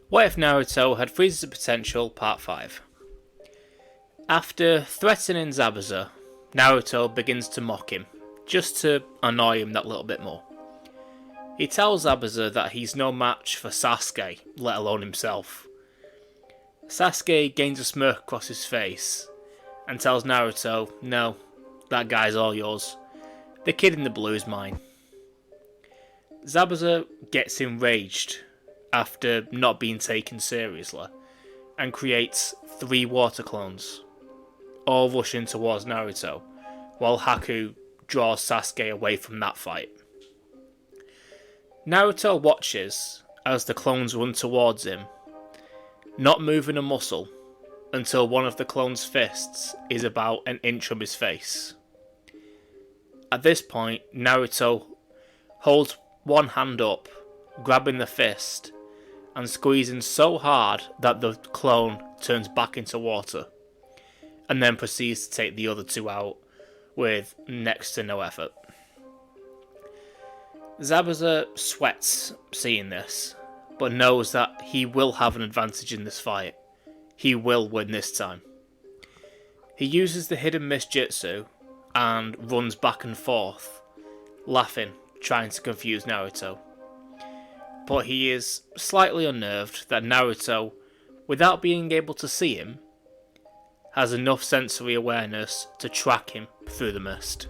What if Naruto had Friezas' potential, part 5? After threatening Zabuza, Naruto begins to mock him, just to annoy him that little bit more. He tells Zabuza that he's no match for Sasuke, let alone himself. Sasuke gains a smirk across his face and tells Naruto, no, that guy's all yours. The kid in the blue is mine. Zabuza gets enraged after not being taken seriously and creates 3 water clones, all rushing towards Naruto, while Haku draws Sasuke away from that fight. Naruto watches as the clones run towards him, not moving a muscle until one of the clone's fists is about an inch from his face. At this point, Naruto holds one hand up, grabbing the fist, and squeezing so hard that the clone turns back into water, and then proceeds to take the other 2 out with next to no effort. Zabuza sweats seeing this, but knows that he will have an advantage in this fight. He will win this time. He uses the hidden mist jutsu and runs back and forth, laughing, trying to confuse Naruto. But he is slightly unnerved that Naruto, without being able to see him, has enough sensory awareness to track him through the mist.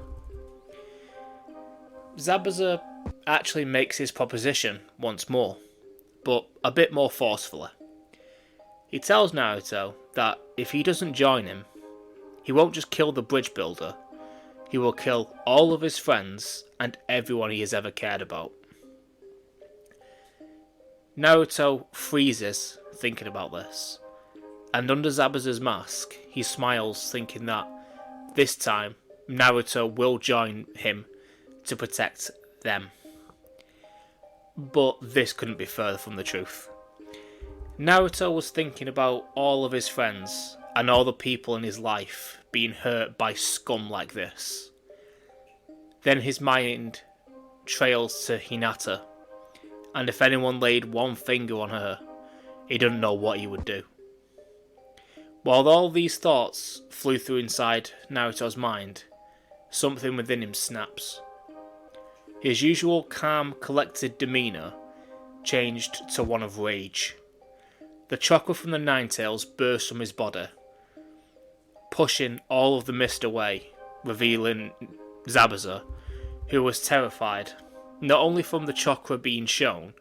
Zabuza actually makes his proposition once more, but a bit more forcefully. He tells Naruto that if he doesn't join him, he won't just kill the bridge builder, he will kill all of his friends and everyone he has ever cared about. Naruto freezes thinking about this, and under Zabuza's mask, he smiles thinking that this time Naruto will join him to protect them. But this couldn't be further from the truth. Naruto was thinking about all of his friends and all the people in his life being hurt by scum like this. Then his mind trails to Hinata, and if anyone laid one finger on her, he didn't know what he would do. While all these thoughts flew through inside Naruto's mind, something within him snaps. His usual calm, collected demeanour changed to one of rage. The chakra from the Nine Tails burst from his body, pushing all of the mist away, revealing Zabuza, who was terrified, not only from the chakra being shown,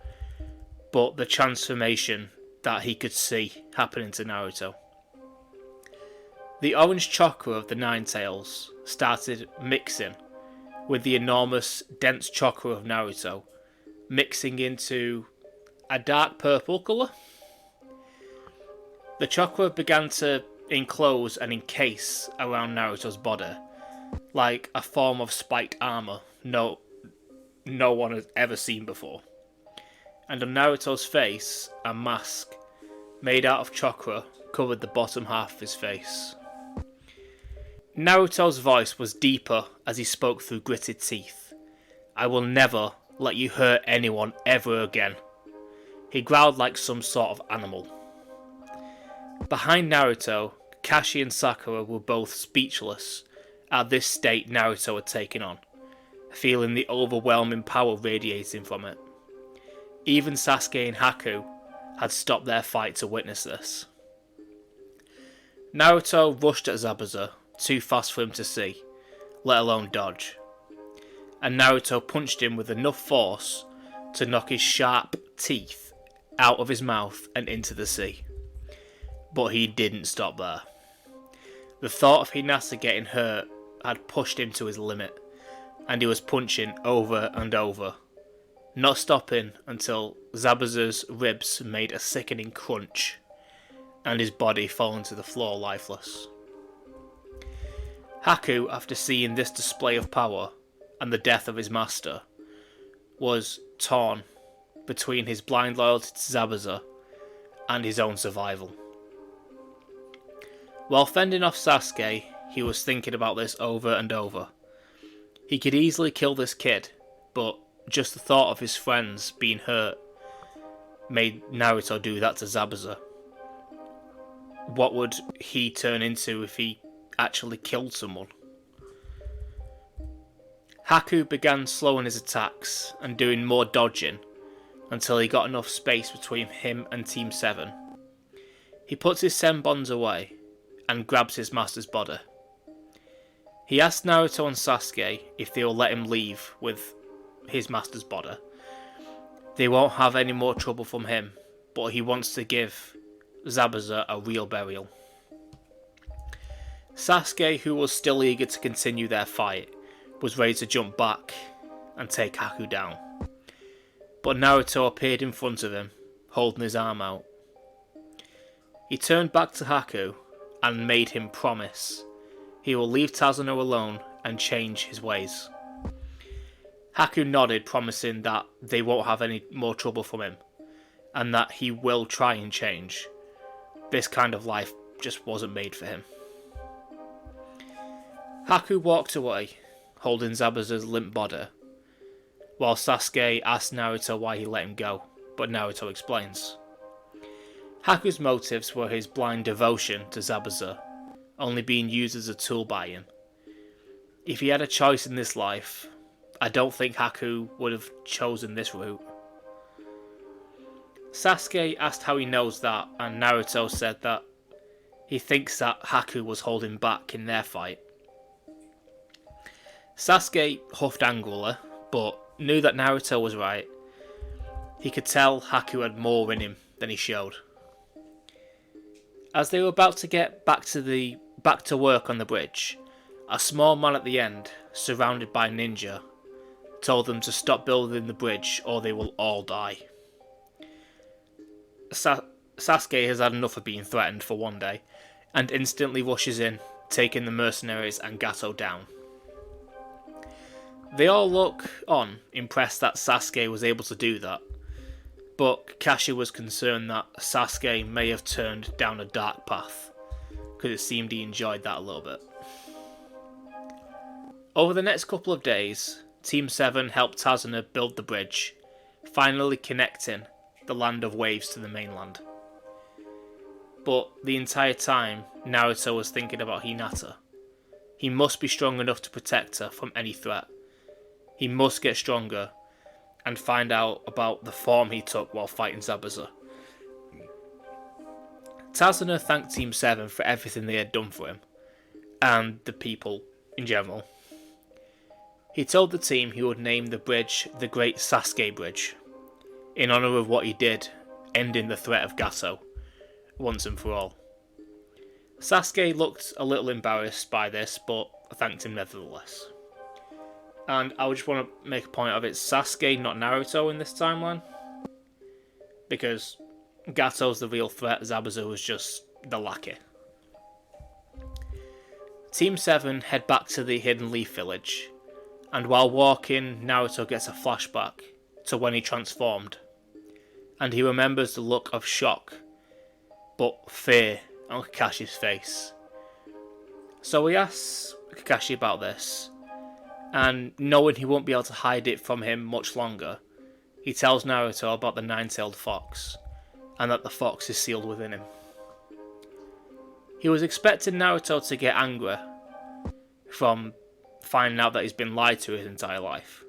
but the transformation that he could see happening to Naruto. The orange chakra of the Nine Tails started mixing with the enormous, dense chakra of Naruto, mixing into a dark purple colour. The chakra began to enclose and encase around Naruto's body, like a form of spiked armour no one has ever seen before. And on Naruto's face, a mask made out of chakra covered the bottom half of his face. Naruto's voice was deeper as he spoke through gritted teeth. I will never let you hurt anyone ever again. He growled like some sort of animal. Behind Naruto, Kakashi and Sakura were both speechless at this state Naruto had taken on, feeling the overwhelming power radiating from it. Even Sasuke and Haku had stopped their fight to witness this. Naruto rushed at Zabuza, too fast for him to see, let alone dodge. And Naruto punched him with enough force to knock his sharp teeth out of his mouth and into the sea. But he didn't stop there. The thought of Hinata getting hurt had pushed him to his limit, and he was punching over and over, not stopping until Zabuza's ribs made a sickening crunch, and his body falling to the floor lifeless. Haku, after seeing this display of power and the death of his master, was torn between his blind loyalty to Zabuza and his own survival. While fending off Sasuke, he was thinking about this over and over. He could easily kill this kid, but just the thought of his friends being hurt made Naruto do that to Zabuza. What would he turn into if he actually killed someone? Haku began slowing his attacks and doing more dodging until he got enough space between him and Team 7. He puts his senbons away and grabs his master's body. He asks Naruto and Sasuke if they will let him leave with his master's body. They won't have any more trouble from him, but he wants to give Zabuza a real burial. Sasuke, who was still eager to continue their fight, was ready to jump back and take Haku down. But Naruto appeared in front of him, holding his arm out. He turned back to Haku and made him promise he will leave Tazano alone and change his ways. Haku nodded, promising that they won't have any more trouble from him, and that he will try and change. This kind of life just wasn't made for him. Haku walked away, holding Zabuza's limp body, while Sasuke asked Naruto why he let him go, but Naruto explains. Haku's motives were his blind devotion to Zabuza, only being used as a tool by him. If he had a choice in this life, I don't think Haku would have chosen this route. Sasuke asked how he knows that, and Naruto said that he thinks that Haku was holding back in their fight. Sasuke huffed angrily, but knew that Naruto was right. He could tell Haku had more in him than he showed. As they were about to get back to work on the bridge, a small man at the end, surrounded by ninja, told them to stop building the bridge or they will all die. Sasuke has had enough of being threatened for one day, and instantly rushes in, taking the mercenaries and Gato down. They all look on, impressed that Sasuke was able to do that, but Kakashi was concerned that Sasuke may have turned down a dark path, because it seemed he enjoyed that a little bit. Over the next couple of days, Team 7 helped Tazuna build the bridge, finally connecting the land of waves to the mainland. But the entire time, Naruto was thinking about Hinata. He must be strong enough to protect her from any threat. He must get stronger and find out about the form he took while fighting Zabuza. Tazuna thanked Team 7 for everything they had done for him, and the people in general. He told the team he would name the bridge the Great Sasuke Bridge, in honour of what he did, ending the threat of Gato, once and for all. Sasuke looked a little embarrassed by this, but thanked him nevertheless. And I just want to make a point of it, Sasuke, not Naruto in this timeline. Because Gato's the real threat, Zabuza was just the lackey. Team 7 head back to the Hidden Leaf Village, and while walking, Naruto gets a flashback to when he transformed, and he remembers the look of shock, but fear on Kakashi's face. So he asks Kakashi about this, and knowing he won't be able to hide it from him much longer, he tells Naruto about the nine-tailed fox, and that the fox is sealed within him. He was expecting Naruto to get angry from finding out that he's been lied to his entire life,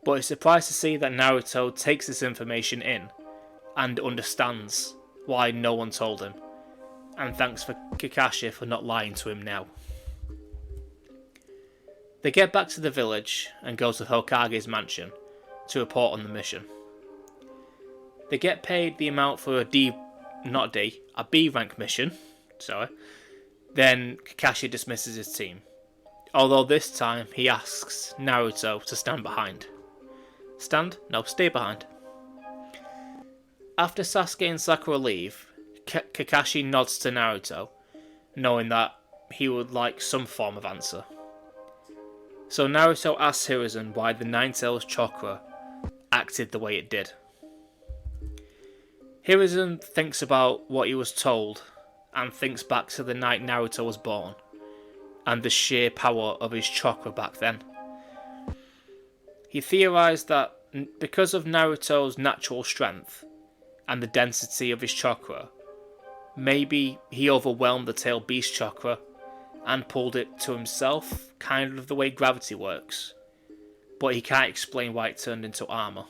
but he's surprised to see that Naruto takes this information in and understands why no one told him, and thanks for Kakashi for not lying to him now. They get back to the village and go to Hokage's mansion to report on the mission. They get paid the amount for a B rank mission, then Kakashi dismisses his team, although this time he asks Naruto to stand behind. Stand? No, stay behind. After Sasuke and Sakura leave, Kakashi nods to Naruto, knowing that he would like some form of answer. So Naruto asks Hiruzen why the Nine-Tails chakra acted the way it did. Hiruzen thinks about what he was told and thinks back to the night Naruto was born and the sheer power of his chakra back then. He theorized that because of Naruto's natural strength, and the density of his chakra, maybe he overwhelmed the tail beast chakra and pulled it to himself, kind of the way gravity works. But he can't explain why it turned into armour.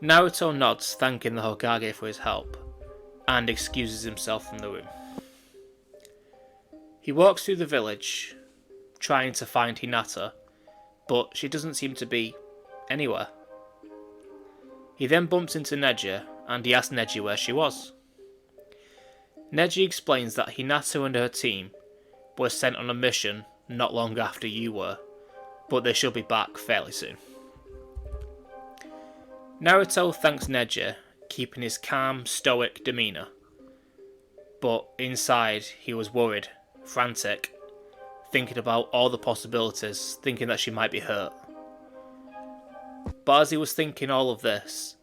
Naruto nods, thanking the Hokage for his help, and excuses himself from the room. He walks through the village, trying to find Hinata, but she doesn't seem to be anywhere. He then bumps into Neji, and he asks Neji where she was. Neji explains that Hinata and her team were sent on a mission not long after you were, but they should be back fairly soon. Naruto thanks Neji, keeping his calm, stoic demeanour, but inside he was worried, frantic, thinking about all the possibilities, thinking that she might be hurt. But as he was thinking all of this,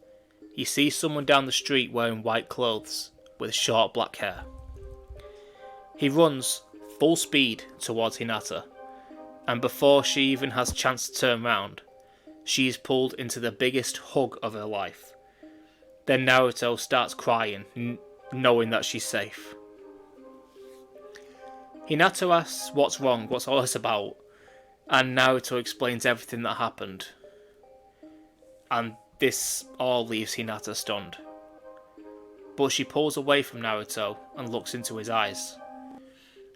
he sees someone down the street wearing white clothes with short black hair. He runs full speed towards Hinata, and before she even has a chance to turn round, she is pulled into the biggest hug of her life. Then Naruto starts crying, knowing that she's safe. Hinata asks what's wrong, what's all this about, and Naruto explains everything that happened. And this all leaves Hinata stunned. But she pulls away from Naruto and looks into his eyes.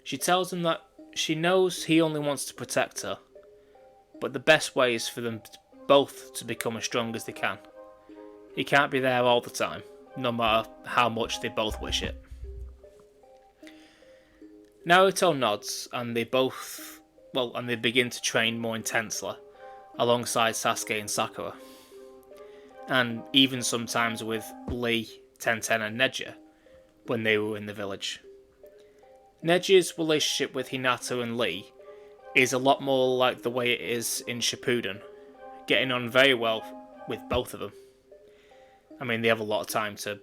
She tells him that she knows he only wants to protect her, but the best way is for them both to become as strong as they can. He can't be there all the time, no matter how much they both wish it. Naruto nods, and they begin to train more intensely, alongside Sasuke and Sakura. And even sometimes with Lee, Tenten and Neji, when they were in the village. Neji's relationship with Hinata and Lee is a lot more like the way it is in Shippuden, getting on very well with both of them. I mean, they have a lot of time to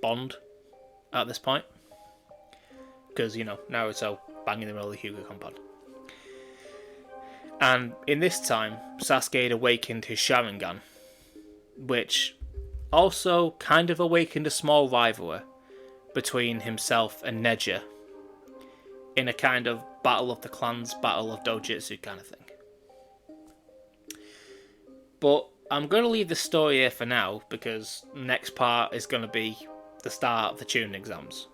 bond at this point. Because, Naruto banging the middle of the Hyuga compound. And in this time, Sasuke had awakened his Sharingan, which also kind of awakened a small rivalry between himself and Neji, in a kind of battle of the clans, battle of dojutsu kind of thing. But I'm going to leave the story here for now, because the next part is going to be the start of the Chunin exams.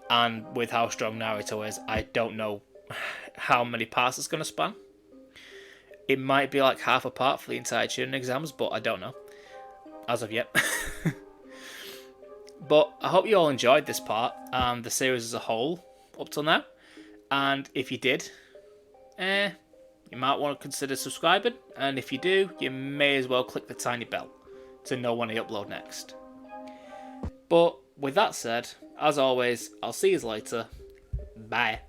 And with how strong Naruto is, I don't know how many parts it's going to span. It might be like half a part for the entire Chunin exams, but I don't know. As of yet. But I hope you all enjoyed this part, and the series as a whole, up till now. And if you did, you might want to consider subscribing. And if you do, you may as well click the tiny bell to know when I upload next. But with that said, as always, I'll see you later. Bye.